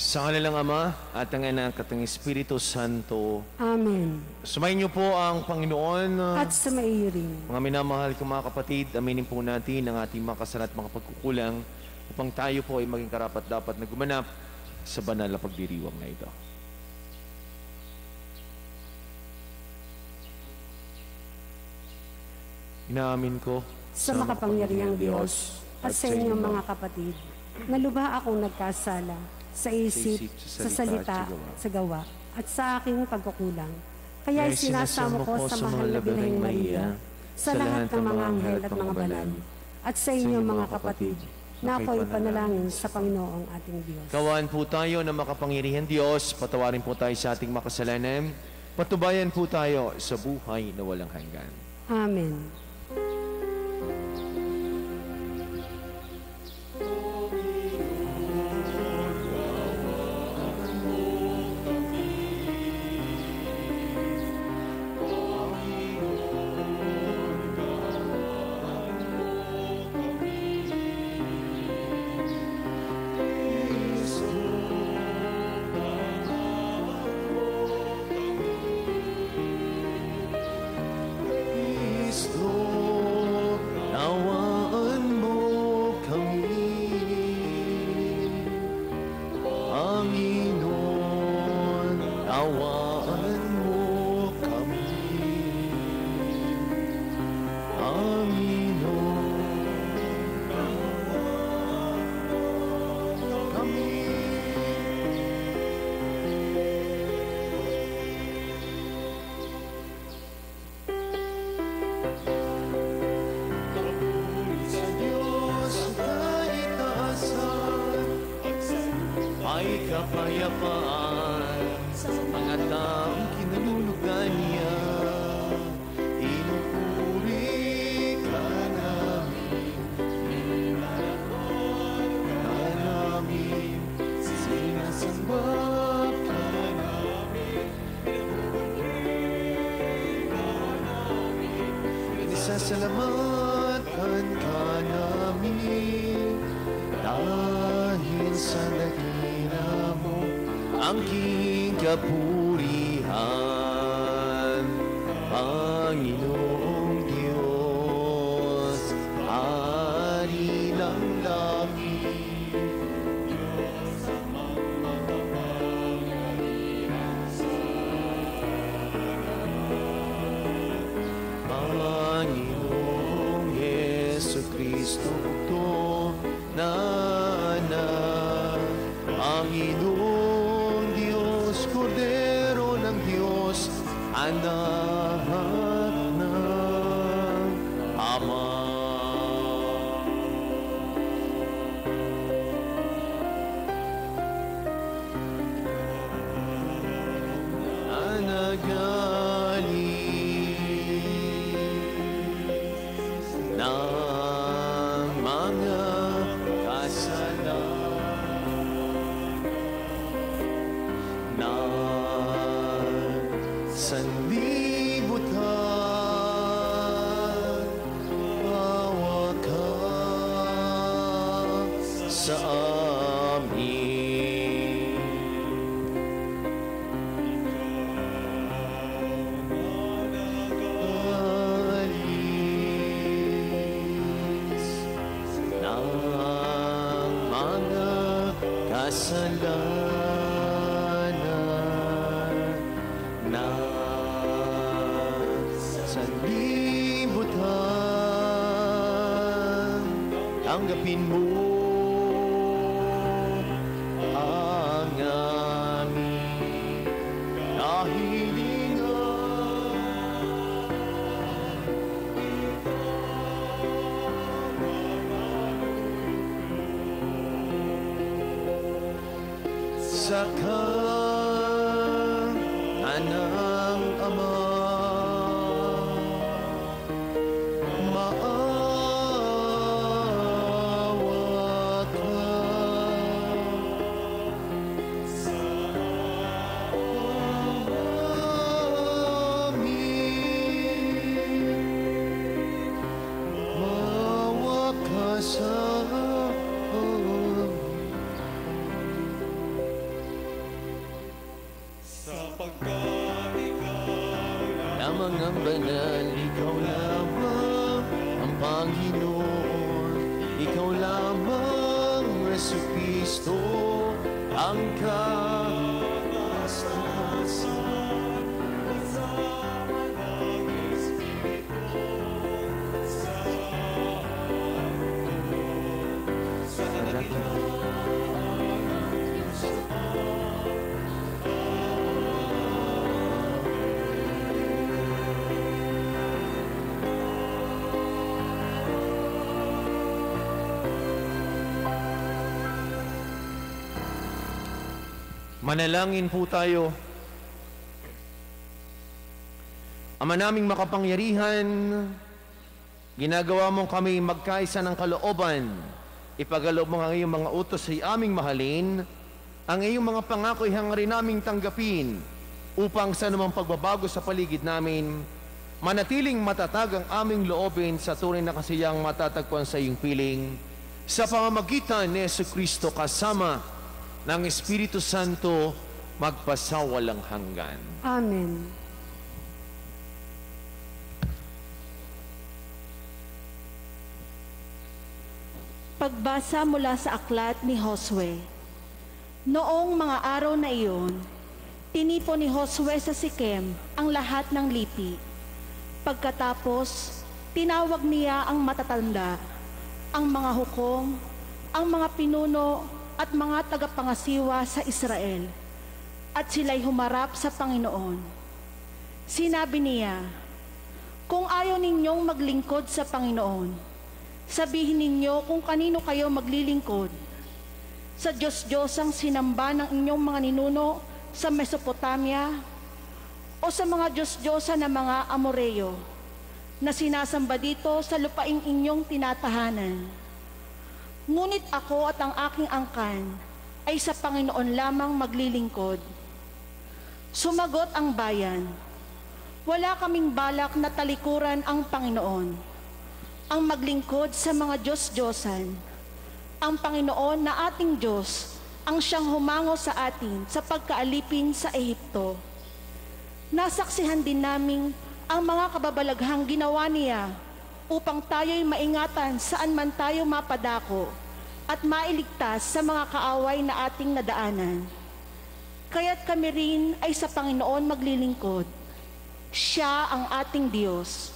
Sa ngala ng Ama at ng Anak at ng Espiritu Santo. Amen. Sumayin niyo po ang Panginoon. At sumaiyo rin. Mga minamahal kong mga kapatid, aminin po natin ang ating mga kasala at mga pagkukulang upang tayo po ay maging karapat-dapat na gumanap sa banal na pagdiriwang na ito. Inaamin ko Sa makapangyarihang Diyos at sa inyong mga kapatid, na lubha akong nagkasala sa isip, sa salita, sa gawa, at sa aking pagkukulang. Kaya sinasamo ko sa mahal na Birheng Maria, sa lahat ng mga anghel at mga banal, at sa inyong mga kapatid, na ako'y panalangin sa Panginoong ating Diyos. Kawaan po tayo ng makapangyarihan Diyos, patawarin po tayo sa ating makasalanan, patubayan po tayo sa buhay na walang hanggan. Amen. Kapayapaan mga taong kinalulugan niya, inupuri ka namin, sinasamba ka namin, isasalamatan ka namin, dahil sa dakila mo ang king kapurihan, Panginoong Diyos, Hari ng langit, Diyos amang makapangyarihan sa lahat, Panginoong Jesucristo, bugtong na anak, Panginoong Diyos, Kordero ng Diyos, anak ng Ama. Nagaling ng mga sanlibutan, bawa ka sa amin. Alis ng mga kasalanan na sanlibutan, tanggapin mo ang aming kahilingan. Sa kanang Ama, maawa ka sa amin, maawa ka sa amin. lamang ang banal, ikaw lamang ang Panginoon, ikaw lamang, Jesucristo, ang kataas-taasan, kasama ng Espiritu Santo, sa dakilang Diyos Manalangin po tayo. Ama naming makapangyarihan, ginagawa mong kami magkaisa ng kalooban. Ipagalob mo ang iyong mga utos ay aming mahalin. Ang iyong mga pangako ay hangarin naming tanggapin upang sa anumang pagbabago sa paligid namin, manatiling matatag ang aming loobin sa tunay na kasiyang matatagpuan sa iyong piling. Sa pamamagitan ni Jesucristo kasama ng Espiritu Santo, magpasawalang hanggan. Amen. Pagbasa mula sa aklat ni Josue. Noong mga araw na iyon, tinipon ni Josue sa Sikem ang lahat ng lipi. Pagkatapos, tinawag niya ang matatanda, ang mga hukom, ang mga pinuno at mga tagapangasiwa sa Israel, at sila'y humarap sa Panginoon. Sinabi niya, kung ayaw ninyong maglingkod sa Panginoon, sabihin ninyo kung kanino kayo maglilingkod. Sa Diyos-Diyosang sinamba ng inyong mga ninuno sa Mesopotamia, o sa mga Diyos-Diyosa na mga Amoreyo, na sinasamba dito sa lupaing inyong tinatahanan. Ngunit ako at ang aking angkan ay sa Panginoon lamang maglilingkod. Sumagot ang bayan, wala kaming balak na talikuran ang Panginoon, ang maglingkod sa mga Diyos-Diyosan. Ang Panginoon na ating Diyos ang siyang humango sa atin sa pagkaalipin sa Ehipto. Nasaksihan din namin ang mga kababalaghang ginawa niya upang tayo'y maingatan saan man tayo mapadako at mailigtas sa mga kaaway na ating nadaanan. Kaya't kami rin ay sa Panginoon maglilingkod. Siya ang ating Diyos.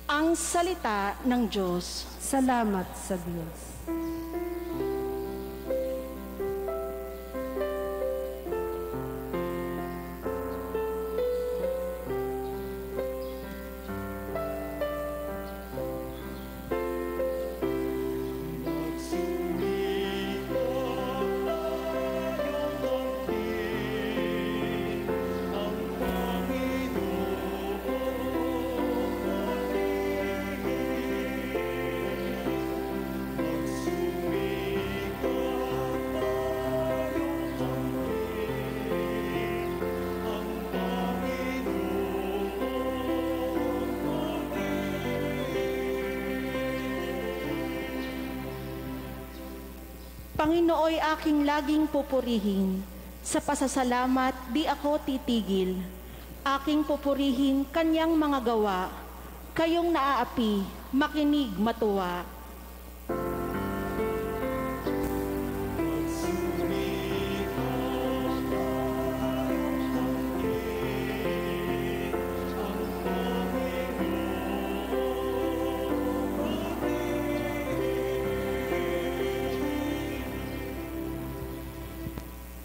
Ang salita ng Diyos. Salamat sa Diyos. Panginooy aking laging pupurihin, sa pasasalamat di ako titigil. Aking pupurihin kanyang mga gawa, kayong naaapi, makinig matuwa.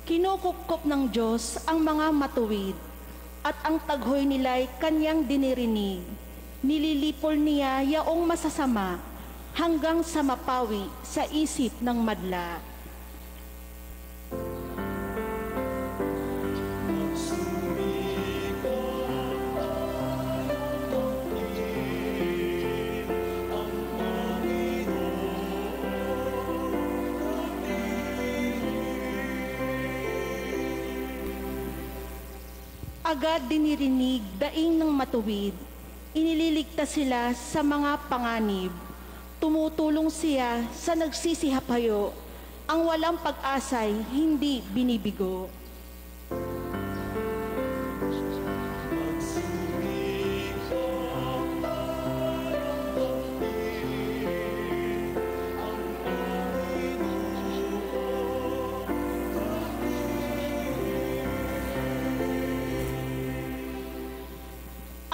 Kinukupkop ng Diyos ang mga matuwid, at ang taghoy nila'y kanyang dinirinig. Nililipol niya yaong masasama hanggang sa mapawi sa isip ng madla. Agad dinirinig daing ng matuwid, inililigtas sila sa mga panganib. Tumutulong siya sa nagsisihapayo, ang walang pag-asay hindi binibigo.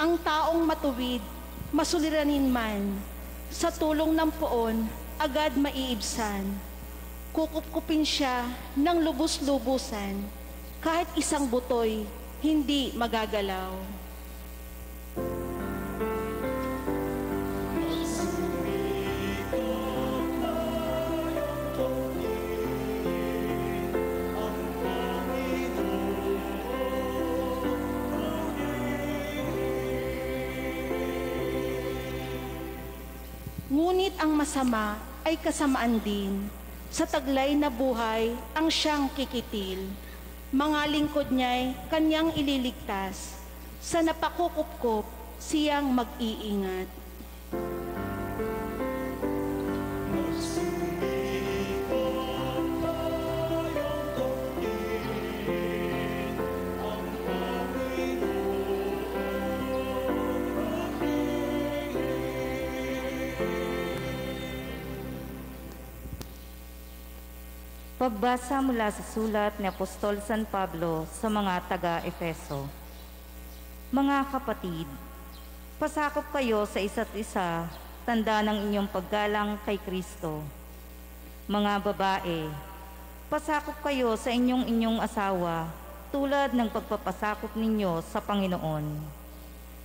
Ang taong matuwid, masuliranin man, sa tulong ng poon, agad maiibsan. Kukupkupin siya ng lubos-lubusan, kahit isang butoy, hindi magagalaw. Ngunit ang masama ay kasamaan din. Sa taglay na buhay ang siyang kikitil. Mga lingkod niya'y kanyang ililigtas. Sa napakukupkop, siyang mag-iingat. Pagbasa mula sa sulat ni Apostol San Pablo sa mga taga-Efeso. Mga kapatid, pasakop kayo sa isa't isa, tanda ng inyong paggalang kay Kristo. Mga babae, pasakop kayo sa inyong asawa, tulad ng pagpapasakop ninyo sa Panginoon.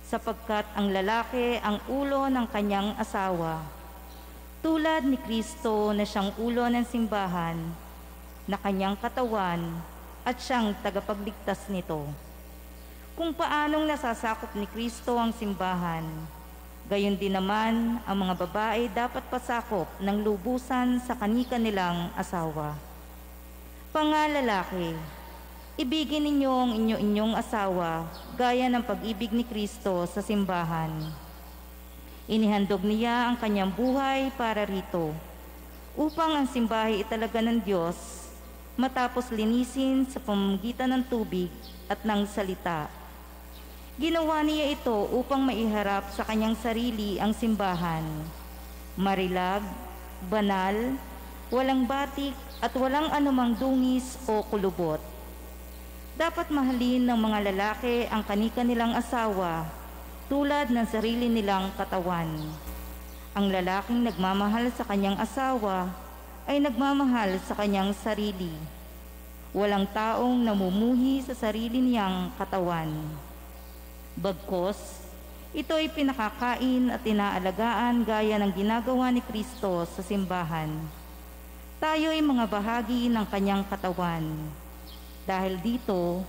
Sapagkat ang lalaki ang ulo ng kanyang asawa, tulad ni Kristo na siyang ulo ng simbahan, na kanyang katawan at siyang tagapagligtas nito. Kung paanong nasasakop ni Kristo ang simbahan, gayon din naman ang mga babae dapat pasakop ng lubusan sa kani-kanilang asawa. Pangalalaki, ibigin ninyo ang inyong asawa gaya ng pag-ibig ni Kristo sa simbahan. Inihandog niya ang kanyang buhay para rito, upang ang simbahan italaga ng Diyos matapos linisin sa pamamagitan ng tubig at ng salita. Ginawa niya ito upang maiharap sa kanyang sarili ang simbahan. Marilag, banal, walang batik at walang anumang dungis o kulubot. Dapat mahalin ng mga lalaki ang kani-kanilang asawa tulad ng sarili nilang katawan. Ang lalaking nagmamahal sa kanyang asawa ay nagmamahal sa kanyang sarili. Walang taong namumuhi sa sarili niyang katawan. Bagkus, ito ay pinakakain at inaalagaan gaya ng ginagawa ni Kristo sa simbahan. Tayo ay mga bahagi ng kanyang katawan. Dahil dito,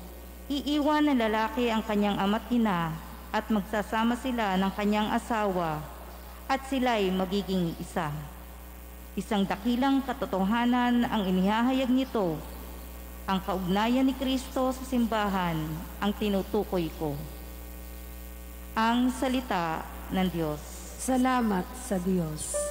iiwan ng lalaki ang kanyang ama't ina at magsasama sila ng kanyang asawa at sila'y magiging isa. Isang dakilang katotohanan ang inihahayag nito. Ang kaugnayan ni Kristo sa simbahan ang tinutukoy ko. Ang salita ng Diyos. Salamat sa Diyos.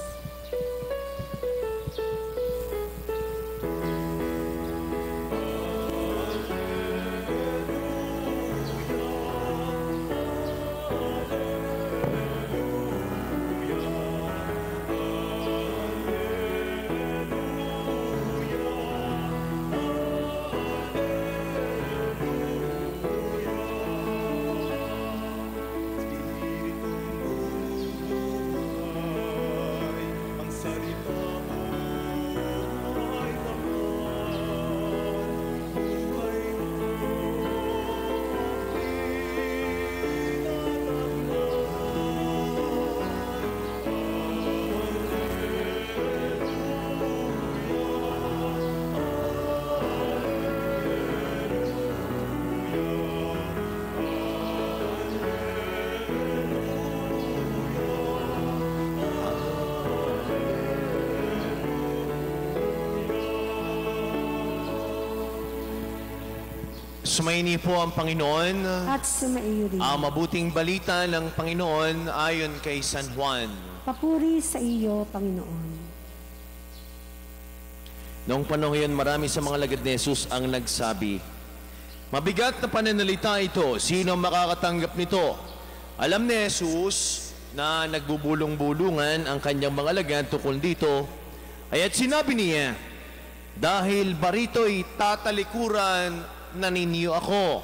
Sumaini po ang Panginoon. At sumaiyo rin. Ang mabuting balita ng Panginoon ayon kay San Juan. Papuri sa iyo, Panginoon. Noong panahon yun, marami sa mga lagad ni Jesus ang nagsabi, "Mabigat na pananalita ito, sino ang makakatanggap nito?" Alam ni Jesus na nagbubulong-bulungan ang kanyang mga lagad tukol dito, at sinabi niya, "Dahil barito'y tatalikuran na ninyo ako.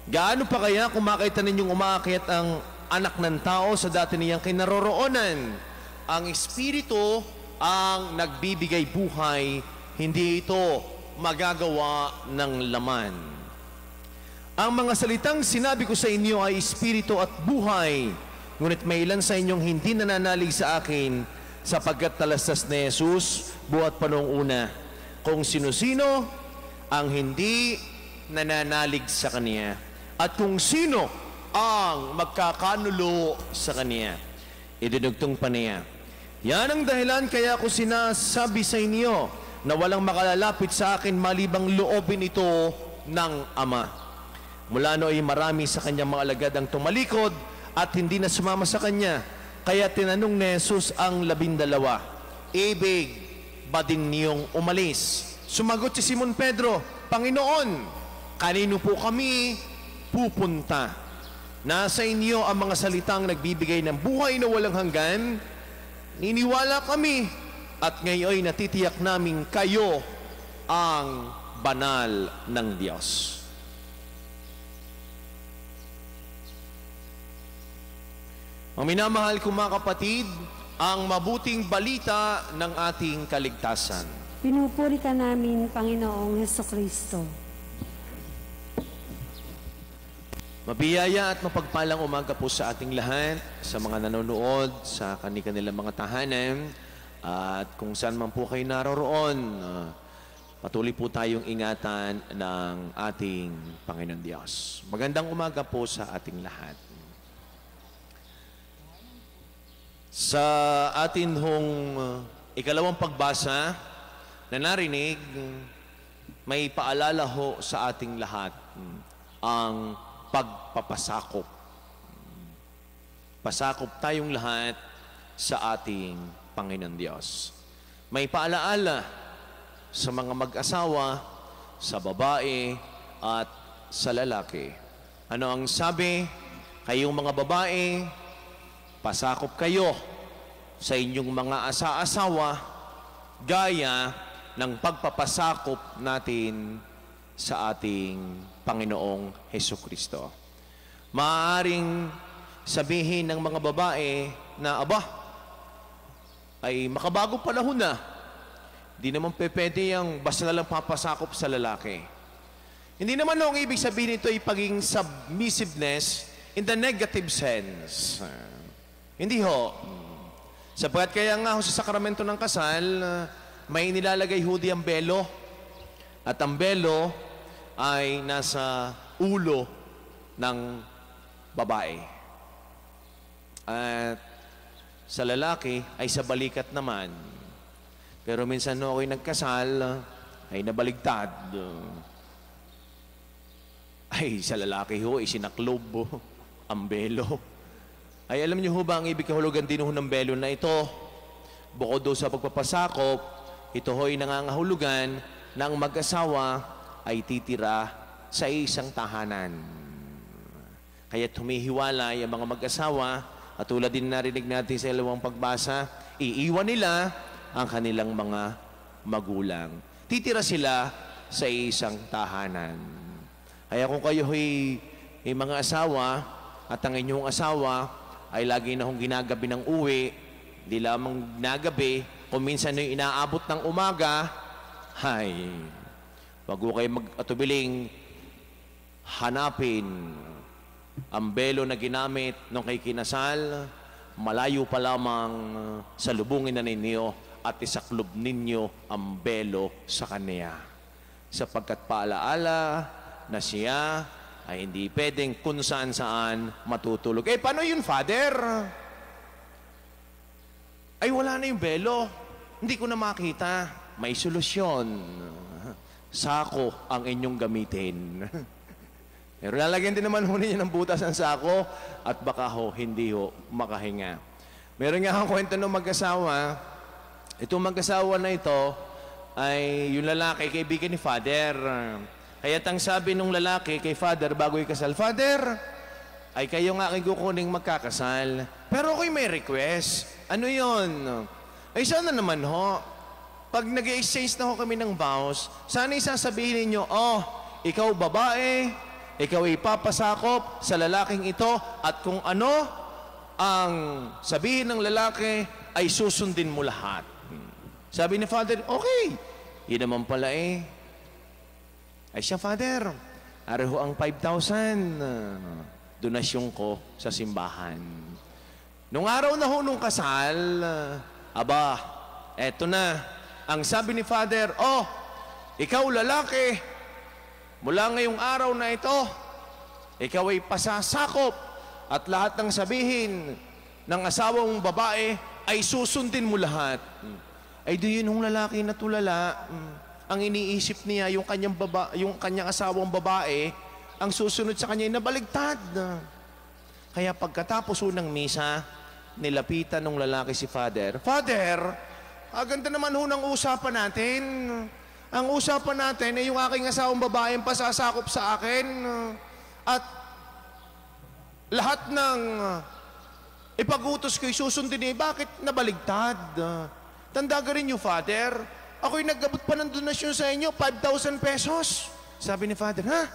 Gaano pa kaya kung makita ninyong umaakyat ang anak ng tao sa dati niyang kinaroroonan? Ang Espiritu ang nagbibigay buhay, hindi ito magagawa ng laman. Ang mga salitang sinabi ko sa inyo ay Espiritu at buhay, ngunit may ilan sa inyong hindi nananalig sa akin sapagkat talastas ni Jesus buhat pa noong una. Kung sino-sino ang hindi nananalig sa Kanya at kung sino ang magkakanulo sa Kanya, idinugtong pa niya. Yan ang dahilan kaya ako sinasabi sa inyo na walang makalalapit sa akin malibang loobin ito ng Ama. Mula no ay marami sa kanyang mga alagad ang tumalikod at hindi na sumama sa kanya. Kaya tinanong ni Jesus ang 12, ibig ba din niyong umalis? Sumagot si Simon Pedro, Panginoon, kanino po kami pupunta? Nasa inyo ang mga salitang nagbibigay ng buhay na walang hanggan. Niniwala kami at ngayon natitiyak namin kayo ang banal ng Diyos. Ang minamahal kong mga kapatid, ang mabuting balita ng ating kaligtasan. Pinupuri ka namin, Panginoong Hesukristo. Mabiyaya at mapagpalang umaga po sa ating lahat, sa mga nanonood, sa kanilang mga tahanan, at kung saan man po kayo naroroon, patuloy po tayong ingatan ng ating Panginoon Diyos. Magandang umaga po sa ating lahat. Sa atin hong ikalawang pagbasa na narinig, may paalala ho sa ating lahat ang pagpapasakop. Pasakop tayong lahat sa ating Panginoon Diyos. May paalaala sa mga mag-asawa, sa babae at sa lalaki. Ano ang sabi? Kayong mga babae, pasakop kayo sa inyong mga asa-asawa gaya ng pagpapasakop natin sa ating Panginoong Hesukristo. Maaaring sabihin ng mga babae na, aba, ay makabago panahon na. Di naman pwede yung basta na lang papasakop sa lalaki. Hindi naman ang ibig sabihin nito ay paging submissiveness in the negative sense. Hindi ho. Sapagkat kaya nga ho sa sakramento ng kasal, may nilalagay ho di ang belo. At ang belo ay nasa ulo ng babae. At sa lalaki ay sa balikat naman. Pero minsan no ako'y nagkasal, ay nabaligtad. Ay sa lalaki ho, isinaklob ang belo. Ay alam niyo ho ba ang ibig kahulugan din ho ng belo na ito? Bukod do sa pagpapasakop, ito ho'y nangangahulugan na ang mag-asawa ay titira sa isang tahanan. Kaya humihiwalay ang mga mag-asawa at tulad din narinig natin sa ilawang pagbasa, iiwan nila ang kanilang mga magulang. Titira sila sa isang tahanan. Kaya kung kayo ay mga asawa at ang inyong asawa ay lagi na hong ginagabi ng uwi, di lamang ginagabi, kung minsan yung inaabot ng umaga, hay, wag ko kayo mag-atubiling hanapin ang belo na ginamit nung kay kinasal, malayo pa lamang sa lubungin na ninyo at isaklob ninyo ang belo sa kanya. Sapagkat paalaala na siya ay hindi pwedeng kung saan-saan matutulog. Eh, paano yun, Father? Ay, wala na yung belo. Hindi ko na makita. May solusyon. Sako ang inyong gamitin. Pero lalagyan din naman ho ninyo ng butas ang sako at baka ho, hindi ho makahinga. Meron nga akong kwento ng mag-asawa. Itong mag-asawa na ito ay yung lalaki, kaibigan ni Father. Kaya tang sabi nung lalaki kay Father bago ikasal, Father, ay kayo nga aking kukuning magkakasal. Pero ako'y may request. Ano yon? Ay sana naman ho, pag nag-exchange na ho kami ng vows, sana isasabihin ninyo, oh, ikaw babae, ikaw ay papasakop sa lalaking ito at kung ano ang sabihin ng lalaki ay susundin mo lahat. Sabi ni Father, okay. Yun naman pala eh. Ay siya, Father, areho ang 5,000 donasyon ko sa simbahan. Nung araw na ho nung kasal, aba, eto na. Ang sabi ni Father, oh, ikaw lalaki, mula ngayong araw na ito, ikaw ay pasasakop at lahat ng sabihin ng asawang babae ay susundin mo lahat. Ay di yun yung lalaki na tulala. Ang iniisip niya, yung kanyang asawang babae, ang susunod sa kanya ay nabaligtad. Kaya pagkatapos ng misa, nilapitan ng lalaki si Father. Father, ganda naman ho ng usapan natin. Ang usapan natin ay yung aking asawang babae ang pasasakop sa akin. At lahat ng ipag-utos ko'y susundin niya. Bakit nabaligtad? Tanda ka rin niyo, Father. Ako'y naggabot pa ng donasyon sa inyo, 5,000 pesos. Sabi ni Father, ha?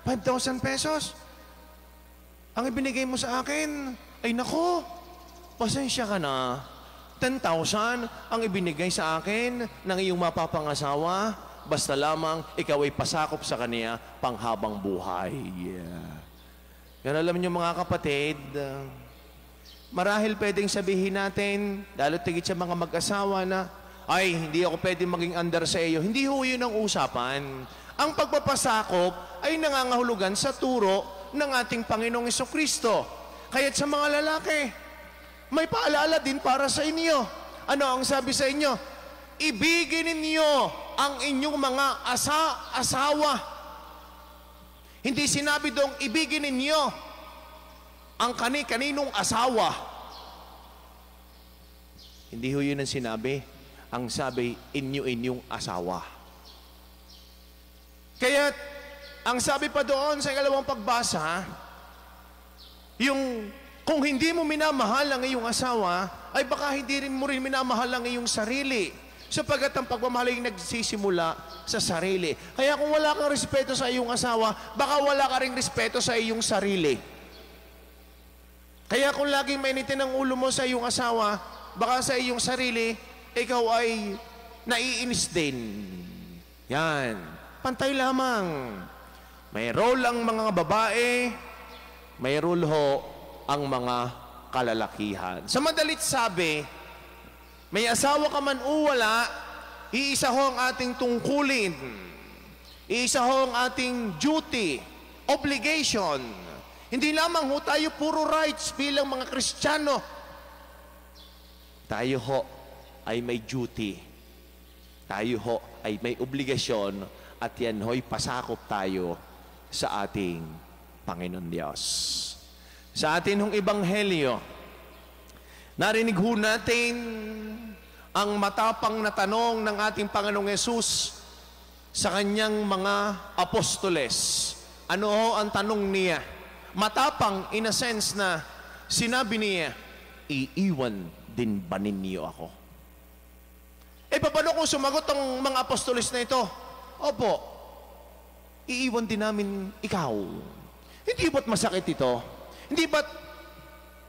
5,000 pesos? Ang ibinigay mo sa akin, ay nako, pasensya ka na. 10,000 ang ibinigay sa akin ng iyong mapapangasawa, basta lamang ikaw ay pasakop sa kanya panghabang buhay. Yan alam niyo mga kapatid, marahil pwedeng sabihin natin, lalo tigit sa mga mag-asawa na, ay, hindi ako pwedeng maging under sa iyo. Hindi ho yun ang usapan. Ang pagpapasakop ay nangangahulugan sa turo ng ating Panginoong Hesukristo. Kaya't sa mga lalaki, may paalala din para sa inyo. Ano ang sabi sa inyo? Ibigin ninyo ang inyong mga asawa. Hindi sinabi dong ibigin ninyo ang kani-kaninong asawa. Hindi ho yun ang sinabi. Ang sabi, inyong asawa. Kaya, ang sabi pa doon sa ikalawang pagbasa, yung kung hindi mo minamahal ang iyong asawa, ay baka hindi rin mo rin minamahal ang iyong sarili. Sapagat ang pagmamahal ay nagsisimula sa sarili. Kaya kung wala kang respeto sa iyong asawa, baka wala ka ring respeto sa iyong sarili. Kaya kung laging mainitin ang ulo mo sa iyong asawa, baka sa iyong sarili, ikaw ay naiinis din. Yan. Pantay lamang. May role ang mga babae, may role ho ang mga kalalakihan. Sa madalit sabi, may asawa ka man o wala, iisa ho ang ating tungkulin. Iisa ho ang ating duty, obligation. Hindi lamang ho tayo puro rights bilang mga Kristiyano. Tayo ho ay may duty. Tayo ho ay may obligasyon at yan ho'y pasakop tayo sa ating Panginoon Diyos. Sa atin hong ebanghelyo, narinig ho natin ang matapang na tanong ng ating Panginoong Yesus sa kanyang mga apostoles. Ano ho ang tanong niya? Matapang in a sense na sinabi niya, iiwan din ba ninyo ako? Paano kung sumagot ang mga apostoles na ito? Opo, iiwan din namin ikaw. Hindi ba't masakit ito? Hindi ba't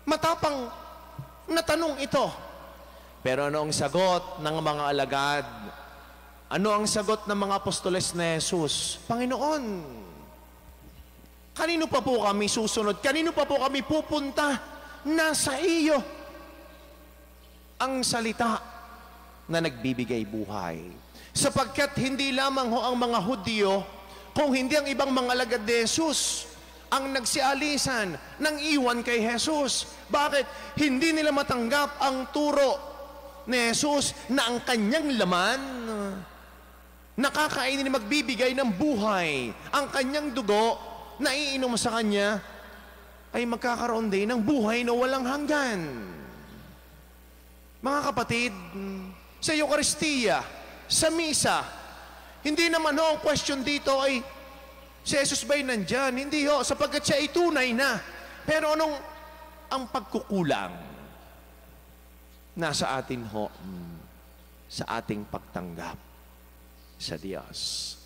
matapang na tanong ito? Pero ano ang sagot ng mga alagad? Ano ang sagot ng mga apostoles na Jesus? Panginoon, kanino pa po kami susunod? Kanino pa po kami pupunta? Nasa iyo ang salita na nagbibigay buhay. Sapagkat hindi lamang ho ang mga Hudyo, kung hindi ang ibang mga alagad ni Jesus, ang nagsialisan ng iwan kay Jesus. Bakit? Hindi nila matanggap ang turo ni Jesus na ang kanyang laman nakakainin magbibigay ng buhay. Ang kanyang dugo na iinom sa kanya ay magkakaroon din ng buhay na walang hanggan. Mga kapatid, sa Eucharistia, sa misa, hindi naman ho ang question dito ay si Jesus ba'y nandyan? Hindi ho, sapagkat siya ay tunay na. Pero anong ang pagkukulang? Nasa atin ho, sa ating pagtanggap sa Diyos.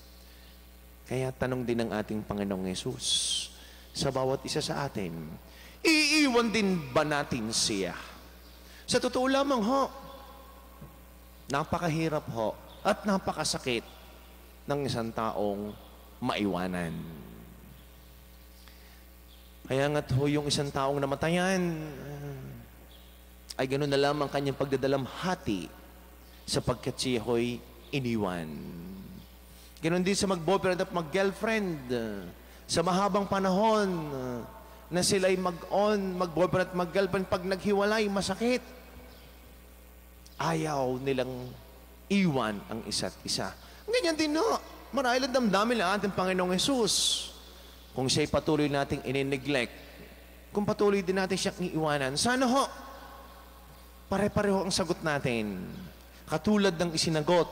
Kaya tanong din ng ating Panginoong Yesus sa bawat isa sa atin, iiwan din ba natin siya? Sa totoo lamang ho, napakahirap ho at napakasakit ng isang taong maiwanan. Kaya nga't ho yung isang taong namatayan ay ganoon na lamang kanyang pagdadalamhati sapagkat siya ho'y iniwan. Ganoon din sa mag-boyfriend at mag-girlfriend sa mahabang panahon na sila'y mag-boyfriend at mag-girlfriend, pag naghiwalay, masakit. Ayaw nilang iwan ang isa't isa. Ganyan din no, marahil ang damdamin ng ating Panginoong Yesus. Kung siya'y patuloy nating inineglect, kung patuloy din natin siyang iiwanan, sana ho, pare-pareho ang sagot natin. Katulad ng isinagot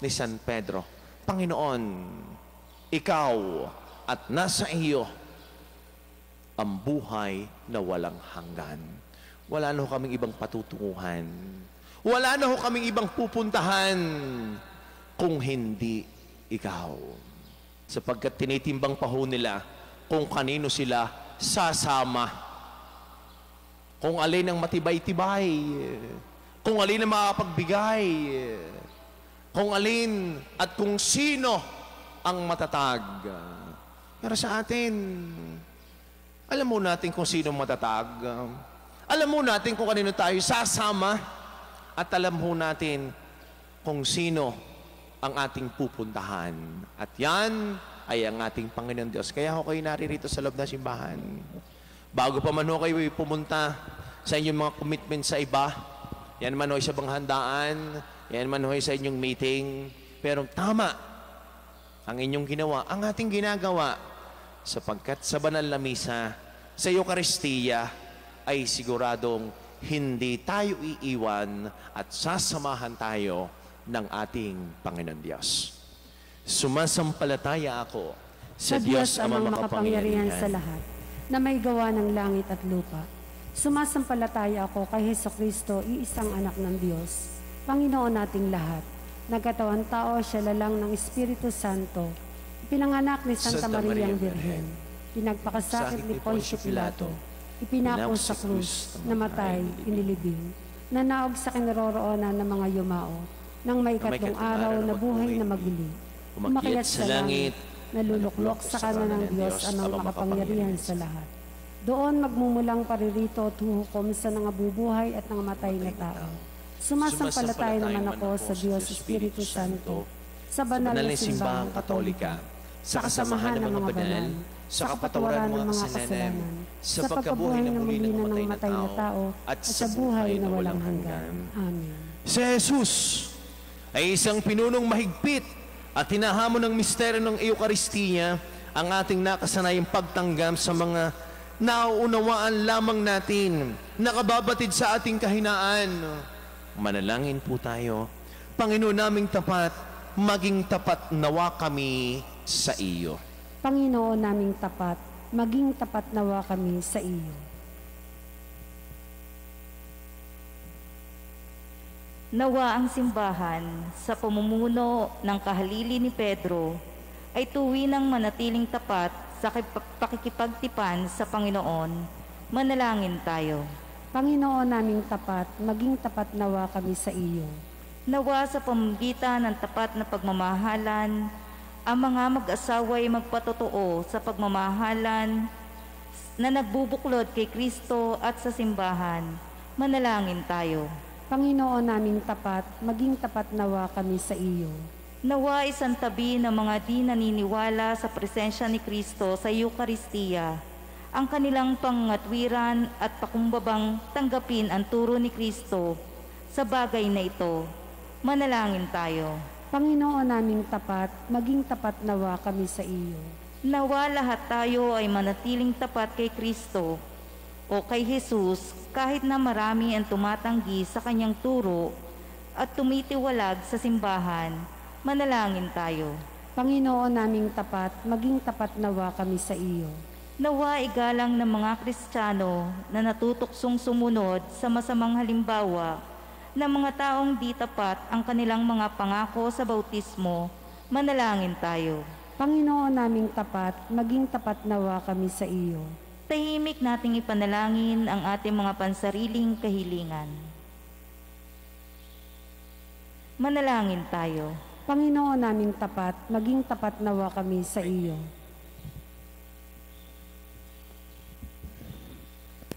ni San Pedro, Panginoon, ikaw at nasa iyo ang buhay na walang hanggan. Wala na ho kaming ibang patutunguhan. Wala na ho kaming ibang pupuntahan kung hindi ikaw. Sapagkat tinitimbang pa ho nila kung kanino sila sasama. Kung alin ang matibay-tibay, kung alin ang makapagbigay, kung alin at kung sino ang matatag. Pero sa atin, alam mo natin kung sino matatag. Alam mo natin kung kanino tayo sasama. At alam mo natin kung sino ang ating pupuntahan. At yan ay ang ating Panginoon Diyos. Kaya ako kayo naririto sa loob ng simbahan. Bago pa man ho kayo pumunta sa inyong mga commitment sa iba, yan man ho sa panghandaan, yan man ho sa inyong meeting, pero tama ang inyong ginawa, ang ating ginagawa, sapagkat sa banal na misa, sa Eucharistia, ay siguradong hindi tayo iiwan at sasamahan tayo ng ating Panginoon Diyos. Sumasampalataya ako sa Diyos Ama makapangyarihan sa lahat, na may gawa ng langit at lupa. Sumasampalataya ako kay Hesukristo, iisang anak ng Diyos, Panginoon nating lahat. Nagkatawang tao, siya lalang ng Espiritu Santo, pinanganak ni Santa Mariang Birhen, pinagpakasakit ni Poncio Pilato, ipinako sa krus, namatay, inilibing, nanaog sa kinaroroonan ng mga yumao, nang may ikatlong araw na buhay na maguli, umakyat sa langit, naluluklok sa kanan ng Diyos ang makapangyarihan sa lahat. Doon magmumulang paririto at huhukom sa nangabubuhay at nangamatay na tao. Sumasampalataya naman ako sa Diyos Espiritu Santo, sa banal na simbahang katolika, sa kasamahan ng mga banal, sa kapatawaran ng mga kasalanan, sa pagkabuhay na muli ng namatay na tao, at sa buhay na walang hanggan. Amen. Si Jesus ay isang pinunong mahigpit at hinahamon ng misteryo ng Eucharistia ang ating nakasanayang pagtanggap sa mga nauunawaan lamang natin, nakababatid sa ating kahinaan. Manalangin po tayo. Panginoon naming tapat, maging tapat nawa kami sa iyo. Panginoon naming tapat, maging tapat nawa kami sa iyo. Nawa ang simbahan sa pamumuno ng kahalili ni Pedro ay tuwinang manatiling tapat sa pakikipagtipan sa Panginoon. Manalangin tayo. Panginoon naming tapat, maging tapat nawa kami sa iyo. Nawa sa pamamagitan ng tapat na pagmamahalan, ang mga mag-asawa ay magpatotoo sa pagmamahalan na nagbubuklod kay Kristo at sa simbahan. Manalangin tayo. Panginoon naming tapat, maging tapat nawa kami sa iyo. Nawa isang tabi ng mga di naniniwala sa presensya ni Kristo sa Eucharistia, ang kanilang pangatwiran at pakumbabang tanggapin ang turo ni Kristo sa bagay na ito. Manalangin tayo. Panginoon naming tapat, maging tapat nawa kami sa iyo. Nawa lahat tayo ay manatiling tapat kay Kristo o kay Jesus kahit na marami ang tumatanggi sa kanyang turo at tumitiwalag sa simbahan. Manalangin tayo. Panginoon naming tapat, maging tapat nawa kami sa iyo. Nawa igalang ng mga Kristiyano na natutuksong sumunod sa masamang halimbawa ng mga taong di tapat ang kanilang mga pangako sa bautismo. Manalangin tayo. Panginoon naming tapat, maging tapat nawa kami sa iyo. Tahimik nating ipanalangin ang ating mga pansariling kahilingan. Manalangin tayo. Panginoon naming tapat, maging tapat nawa kami sa iyo.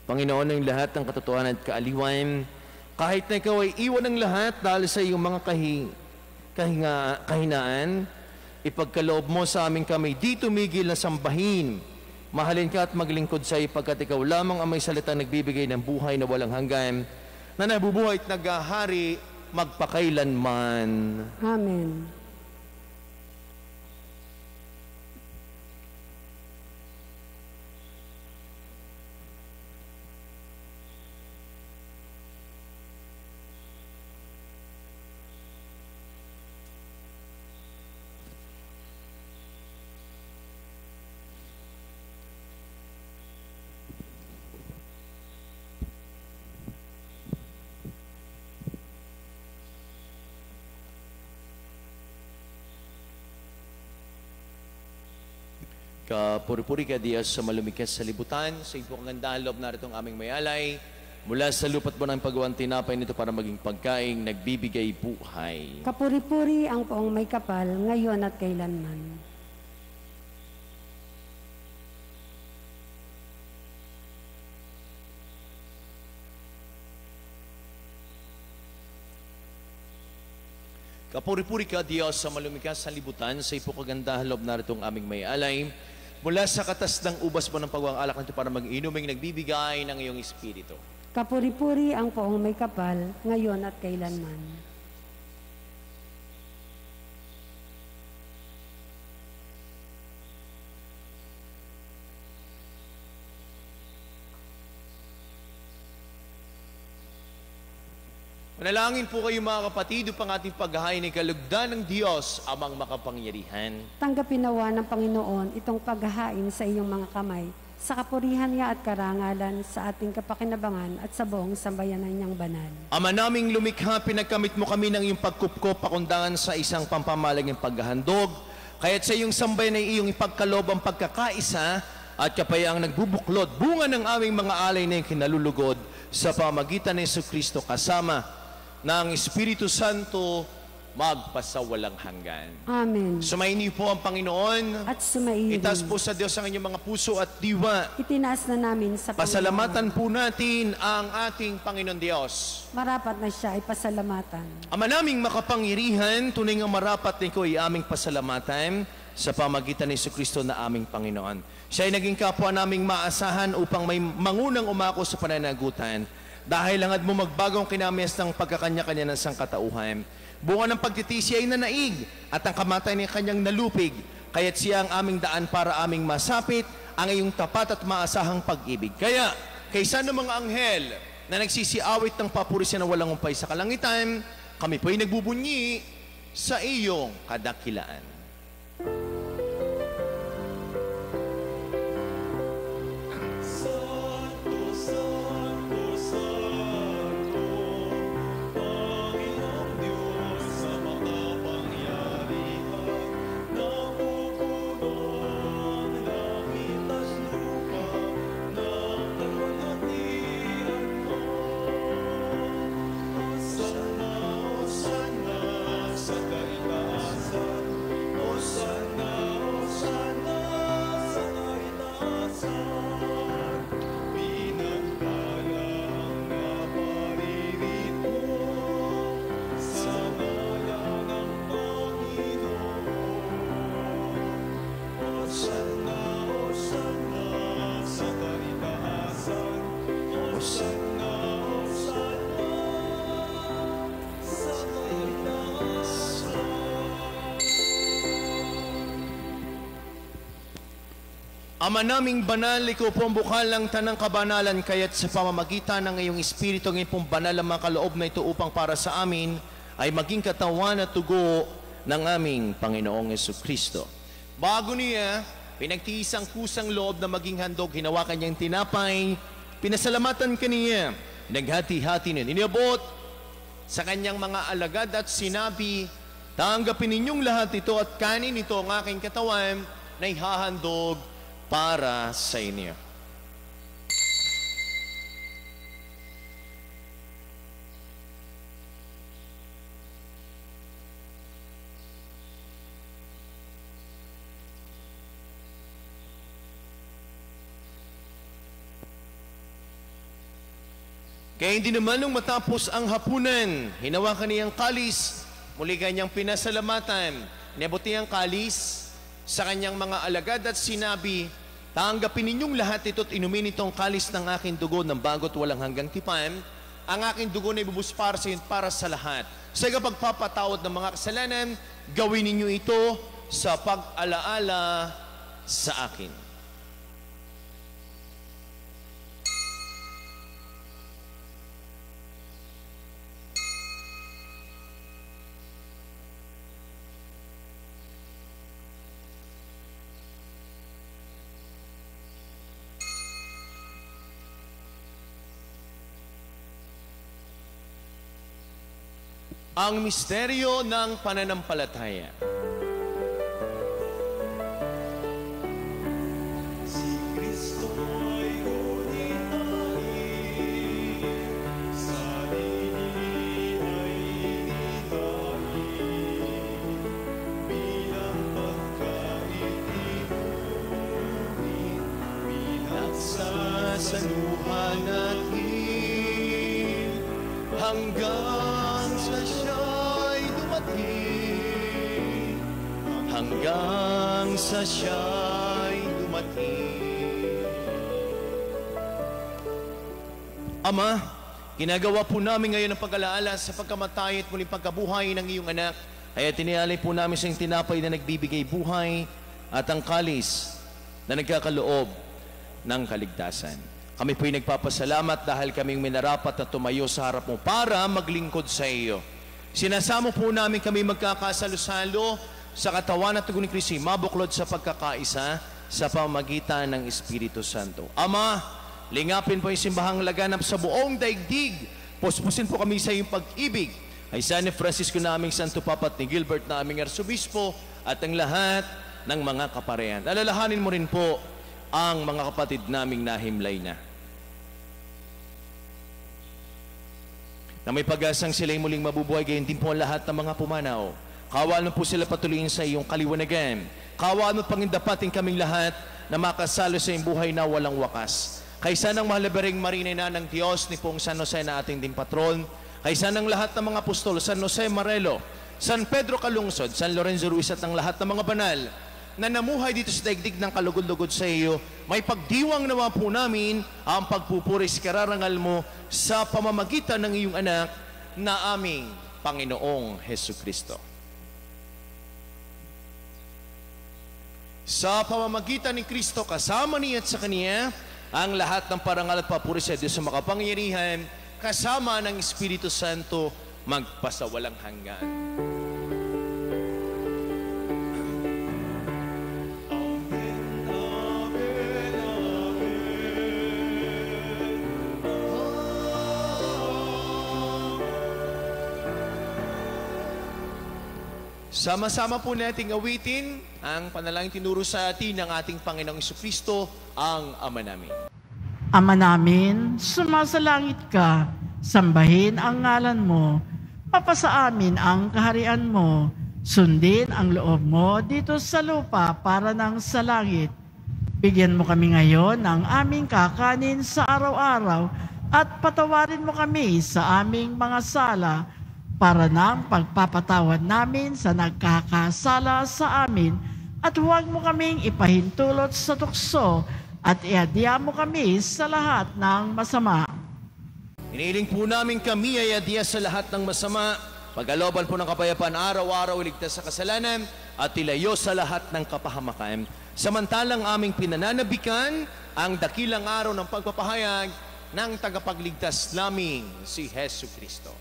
Panginoon ng lahat ng katotohanan at kaaliwan, kahit na ikaw ay iwan ng lahat dahil sa iyong mga kahinaan, ipagkaloob mo sa amin kami di tumigil na sambahin. Mahalin ka at maglingkod sa iyo pagkat ikaw lamang ang may salitang nagbibigay ng buhay na walang hanggan, na nabubuhay at naghahari magpakailanman. Amen. Kapuri-puri ka Diyos sa malumikis sa libutan, sa iyong kagandahan loob narito ang aming mayalay, mula sa lupa't mo ng pagawang tinapay nito para maging pagkaing nagbibigay buhay. Kapuri-puri ang poong may kapal, ngayon at kailanman. Kapuri-puri ka Diyos sa malumikas sa libutan, sa iyong kagandahan loob narito ang aming mayalay, mula sa katas ng ubas mo ng pagawang alak nito para mag-inuming nagbibigay ng iyong espiritu. Kapuri-puri ang poong may kapal, ngayon at kailanman. Manalangin po kayo mga kapatid upang ating paghahain ng kalugdan ng Diyos amang makapangyarihan. Tanggapin nawa ng Panginoon itong paghahain sa iyong mga kamay, sa kapurihan niya at karangalan, sa ating kapakinabangan at sa buong sambayanan niyang banal. Ama naming lumikha, pinagkamit mo kami ng iyong pagkupko pakundangan sa isang pampamalagang paghahandog, kaya't sa iyong sambayan ay iyong ipagkaloob ang pagkakaisa at kapayaang nagbubuklod, bunga ng aming mga alay na iyong kinalulugod sa pamagitan ng Jesucristo kasama ng Espiritu Santo magpasawalang hanggan. Amen. Sumainiyo po ang Panginoon. At sumairin. Itaas po sa Diyos ang inyong mga puso at diwa. Itinaas na namin sa Panginoon. Pasalamatan po natin ang ating Panginoon Diyos. Marapat na siya ay pasalamatan. Ama naming makapangyarihan, tunay nga marapat na ikaw ay aming pasalamatan sa pamagitan ni Jesucristo na aming Panginoon. Siya ay naging kapwa naming maasahan upang may mangunang umako sa pananagutan. Dahil langad mo magbagong kinamis ng pagkakanya-kanya ng sangkatauhan. Bunga ng pagtitisi ay nanaig at ang kamatay ng kanyang nalupig. Kaya't siya ang aming daan para aming masapit ang iyong tapat at maasahang pag-ibig. Kaya, kaysa ng mga anghel na nagsisiawit ng papurisyan na walang umpay sa kalangitan, kami po'y nagbubunyi sa iyong kadakilaan. Ama naming banal, ikaw po ang bukal ng tanang kabanalan, kaya't sa pamamagitan ng iyong Espiritu, ngayon pong banal ang mga kaloob na ito upang para sa amin ay maging katawan at tugo ng aming Panginoong Jesucristo. Bago niya, pinagtiis ang kusang loob na maging handog, hinawakan niyang tinapay, pinasalamatan kaniya, naghati-hati niya, iniabot sa kanyang mga alagad at sinabi, Tanggapin ninyong lahat ito at kanin ito ang aking katawan na ihahandog para sa inyo. Kaya hindi naman nung matapos ang hapunan, hinawakan niyang kalis, muli kanyang pinasalamatan, niabuti ang kalis sa kanyang mga alagad at sinabi, tanggapin ninyong lahat ito at inumin itong kalis ng aking dugo ng bago't walang hanggang tipan. Ang aking dugo na ibubus para sa lahat. Sa pagpapatawad ng mga kasalanan, gawin ninyo ito sa pag-alaala sa akin. Ang misteryo ng pananampalataya. Si Kristo ay unitahin, sa sarili ay nitahin, bilang pagkaitinumin, pinagsasaluhan natin, hanggang sa siya'y dumating, hanggang sa siya'y dumating. Ama, ginagawa po namin ngayon ang pag-alaala sa pagkamatay at muling pagkabuhay ng iyong anak. Kaya tinialay po namin sa iyong tinapay na nagbibigay buhay at ang kalis na nagkakaloob ng kaligtasan. Kami po'y nagpapasalamat dahil kaming minarapat na tumayo sa harap mo para maglingkod sa iyo. Sinasamo po namin kami magkakasalo-salo sa katawan at tugon ni Kristo, mabuklod sa pagkakaisa sa pamamagitan ng Espiritu Santo. Ama, lingapin po yung simbahang laganap sa buong daigdig. Puspusin po kami sa iyong pag-ibig. Ay San Francisco naming Santo Papa at ni Gilbert naming Arsobispo at ang lahat ng mga kaparehan. Alalahanin mo rin po ang mga kapatid naming nahimlay na may pag-asang sila'y muling mabubuhay, gayon din po ang lahat ng mga pumanaw. Kaawaan mo po sila patuloyin sa iyong kaliwanagan. Kaawaan mo pangindapatin kaming lahat na makasalo sa iyong buhay na walang wakas. Kaysa ng mahalabaring Marina na ng Diyos ni pong San Jose na ating din patron, kaysa ng lahat ng mga apostol, San Jose Marelo, San Pedro Calungsod, San Lorenzo Ruiz at ng lahat ng mga banal na namuhay dito sa daigdig ng kalugod-lugod sa iyo, may pagdiwang naman po namin ang pagpupuri sa kararangal mo sa pamamagitan ng iyong anak na aming Panginoong Hesukristo. Sa pamamagitan ni Kristo, kasama niya at sa Kanya, ang lahat ng parangal at papuri sa Diyos sa makapangyarihan, kasama ng Espiritu Santo, magpasawalang hanggan. Sama-sama po nating awitin ang panalangin tinuro sa atin ng ating Panginoong Jesucristo, ang Ama namin. Ama namin, sumasalangit ka, sambahin ang ngalan mo, mapasa amin ang kaharian mo, sundin ang loob mo dito sa lupa para nang sa langit. Bigyan mo kami ngayon ng aming kakanin sa araw-araw at patawarin mo kami sa aming mga sala, para ng pagpapatawad namin sa nagkakasala sa amin at huwag mo kaming ipahintulot sa tukso at iadya mo kami sa lahat ng masama. Iniling po namin kami ay adya sa lahat ng masama, pagkalooban po ng kapayapaan araw-araw, iligtas sa kasalanan at ilayo sa lahat ng kapahamakan. Samantalang aming pinananabikan ang dakilang araw ng pagpapahayag ng tagapagligtas naming si Jesucristo.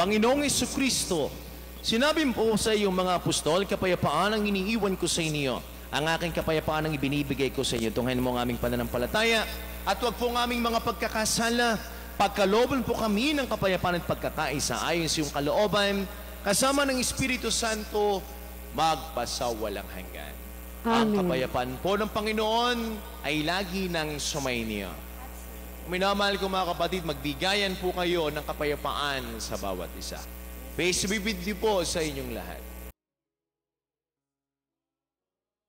Panginoong Jesucristo, sinabi mo sa iyong mga apostol, kapayapaan ang iniiwan ko sa inyo. Ang aking kapayapaan ang ibinibigay ko sa inyo. Tunghayin mo ang aming pananampalataya at huwag po ang aming mga pagkakasala. Pagkalooban po kami ng kapayapaan at pagkakaisa ayon sa iyong kalooban, kasama ng Espiritu Santo, magpasawalang hanggan. Ang Amen. kapayapaan po ng Panginoon ay lagi nang sumainyo. Minamahal ko mga kapatid, magbigayan po kayo ng kapayapaan sa bawat isa. Peace be with you po sa inyong lahat.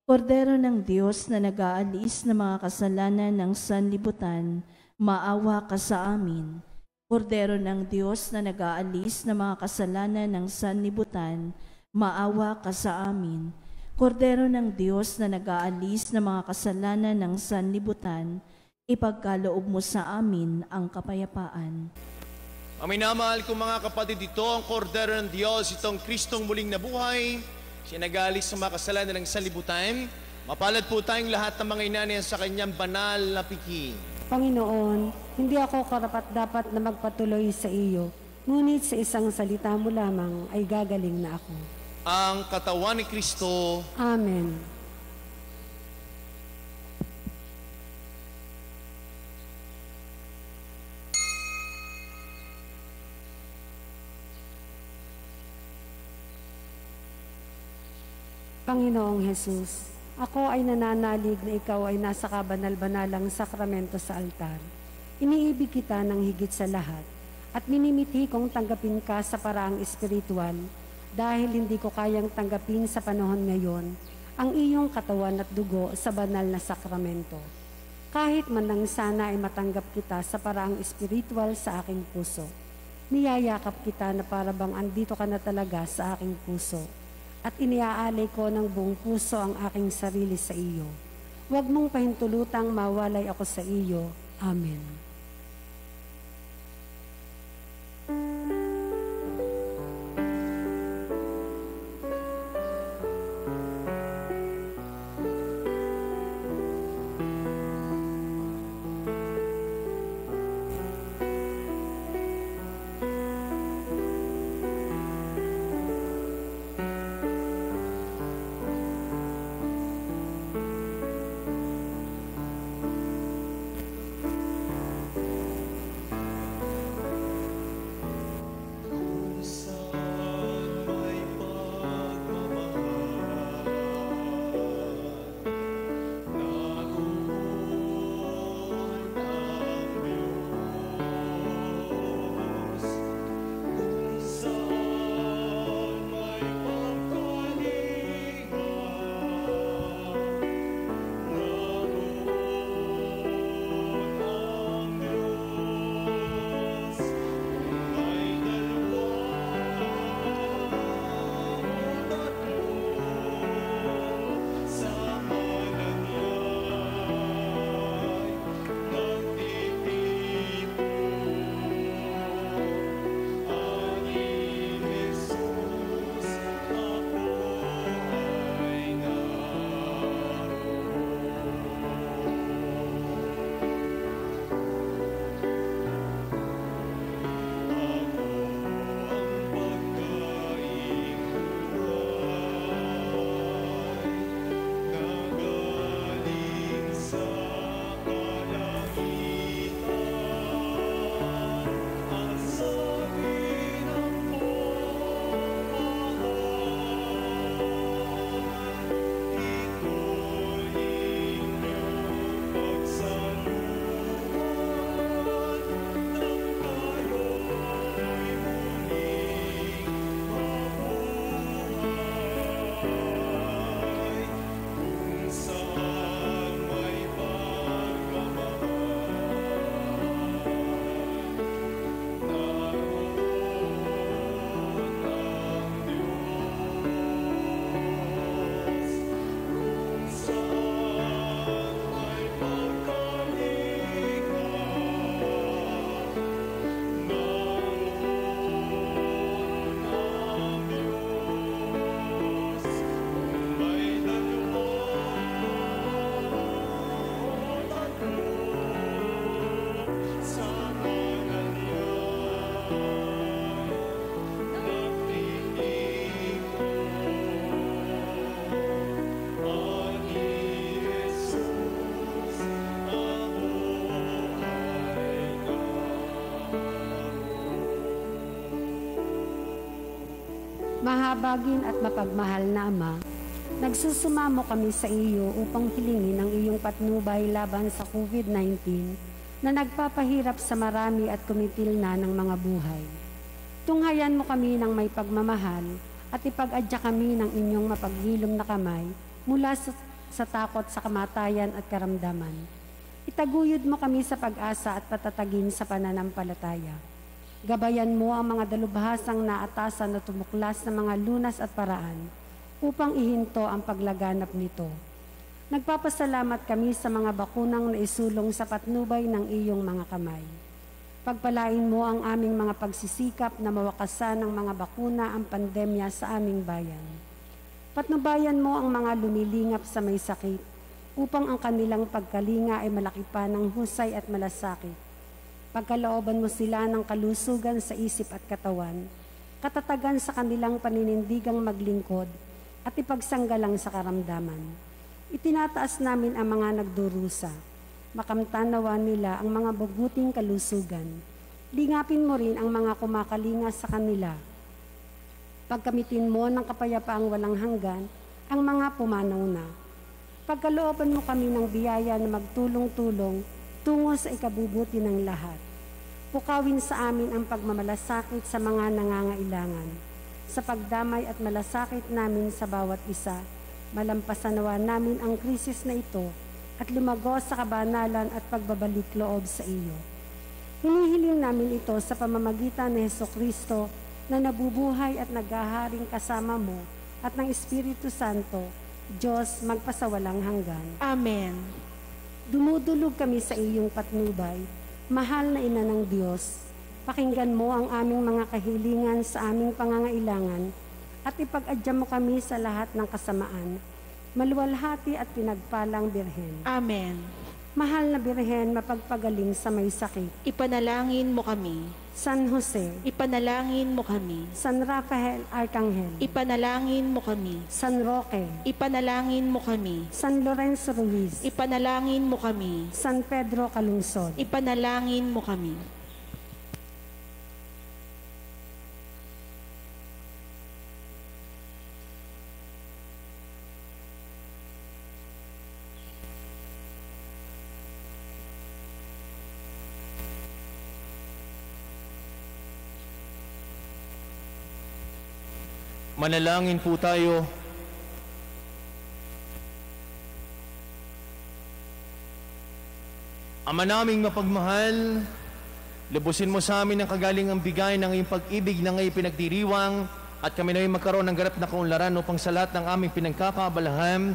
Kordero ng Diyos na nag-aalis ng mga kasalanan ng sanlibutan, maawa ka sa amin. Kordero ng Diyos na nag-aalis ng mga kasalanan ng sanlibutan, maawa ka sa amin. Kordero ng Diyos na nag-aalis ng mga kasalanan ng sanlibutan, ipagkaloob mo sa amin ang kapayapaan. Ang minamahal ko mga kapatid, ito ang kordero ng Diyos, itong Kristong muling nabuhay, sinagalis sa mga kasalanan ng sanlibutan. Mapalad po tayong lahat ng mga inanihan sa kanyang banal na piking. Panginoon, hindi ako karapat-dapat na magpatuloy sa iyo, ngunit sa isang salita mo lamang ay gagaling na ako. Ang katawan ni Kristo. Amen. Panginoong Jesus, ako ay nananalig na ikaw ay nasa kabanal-banalang sakramento sa altar. Iniibig kita ng higit sa lahat at minimithi kong tanggapin ka sa paraang espiritual dahil hindi ko kayang tanggapin sa panahon ngayon ang iyong katawan at dugo sa banal na sakramento. Kahit man lang sana ay matanggap kita sa paraang espiritual sa aking puso. Niyayakap kita na para bang andito ka na talaga sa aking puso. At iniaalay ko ng buong puso ang aking sarili sa iyo. Huwag mong pahintulutang mawalay ako sa iyo. Amen. mahabagin at mapagmahal na Ama, nagsusumamo kami sa iyo upang hilingin ang iyong patnubay laban sa COVID-19 na nagpapahirap sa marami at kumitil na ng mga buhay. Tunghayan mo kami ng may pagmamahal at ipag-adya kami ng inyong mapaghilom na kamay mula sa takot sa kamatayan at karamdaman. Itaguyod mo kami sa pag-asa at patatagin sa pananampalataya. Gabayan mo ang mga dalubhasang naatasan na tumuklas ng mga lunas at paraan upang ihinto ang paglaganap nito. Nagpapasalamat kami sa mga bakunang naisulong sa patnubay ng iyong mga kamay. Pagpalain mo ang aming mga pagsisikap na mawakasan ng mga bakuna ang pandemya sa aming bayan. Patnubayan mo ang mga lumilingap sa may sakit upang ang kanilang pagkalinga ay malaki pa ng husay at malasakit. Pagkalooban mo sila ng kalusugan sa isip at katawan, katatagan sa kanilang paninindigang maglingkod at ipagsanggalang sa karamdaman. Itinataas namin ang mga nagdurusa. Makamtanawa nila ang mga bubuting kalusugan. Lingapin mo rin ang mga kumakalinga sa kanila. Pagkamitin mo ng kapayapaang walang hanggan ang mga pumanaw na. Pagkalooban mo kami ng biyaya na magtulong-tulong tungo sa ikabubuti ng lahat. Pukawin sa amin ang pagmamalasakit sa mga nangangailangan. Sa pagdamay at malasakit namin sa bawat isa, malampasan nawa namin ang krisis na ito at lumago sa kabanalan at pagbabalik loob sa iyo. Hinihiling namin ito sa pamamagitan ni Hesukristo na nabubuhay at naghaharing kasama mo at ng Espiritu Santo, Diyos magpasawalang hanggan. Amen. Dumudulog kami sa iyong patnubay, mahal na Ina ng Diyos. Pakinggan mo ang aming mga kahilingan sa aming pangangailangan at ipag-adya mo kami sa lahat ng kasamaan. Maluwalhati at pinagpalang Birhen. Amen. Mahal na Birhen, mapagpagaling sa may sakit. Ipanalangin mo kami. San Jose, Ipanalangin mo kami. San Rafael Arcangel, Ipanalangin mo kami. San Roque, Ipanalangin mo kami. San Lorenzo Ruiz, Ipanalangin mo kami. San Pedro Calungsod, Ipanalangin mo kami. Manalangin po tayo. Ama naming mapagmahal, lubusin mo sa amin ang kagalingang bigay ng iyong pag-ibig na ngayon pinagdiriwang at kami na magkaroon ng ganap na kaunlaran upang sa lahat ng aming pinagkakabalahan,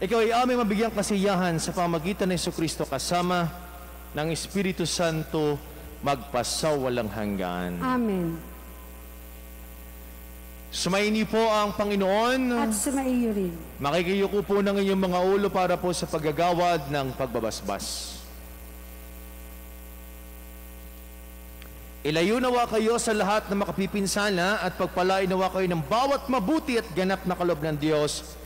ikaw ay aming mabigyang kasiyahan sa pamagitan ng Jesucristo kasama ng Espiritu Santo magpasawalang hanggan. Amen. Sumaini po ang Panginoon. At sumaiyo rin. Makikiyuko po ng inyong mga ulo para po sa paggagawad ng pagbabasbas. Ilayo nawa kayo sa lahat na makapipinsala at pagpalain nawa kayo ng bawat mabuti at ganap na kaloob ng Diyos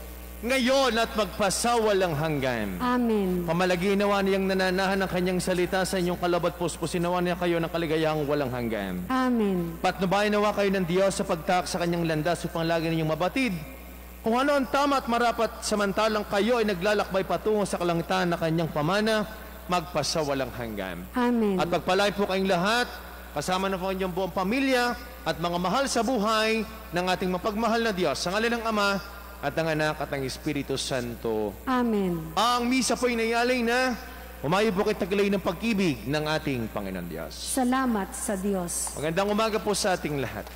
ngayon at magpasawalang hanggan. Amen. Pamalagi nawa niyang nananahan ng kanyang salita sa inyong kaloob at puspusin nawa niya kayo ng kaligayahang walang hanggan. Amen. Patnubayan nawa kayo ng Diyos sa pagtaak sa kanyang landas upang lagi ninyong mabatid kung ano ang tama at marapat samantalang kayo ay naglalakbay patungo sa kalangitan na kanyang pamana magpasawalang hanggan. Amen. At pagpalain po kayong lahat, kasama na po inyong buong pamilya at mga mahal sa buhay ng ating mapagmahal na Diyos. Sa ngalan ng Ama at ng Anak at ng Espiritu Santo. Amen. Ang misa po'y naialay na umayo po kay taglay ng pag-ibig ng ating Panginoon Diyos. Salamat sa Diyos. Magandang umaga po sa ating lahat.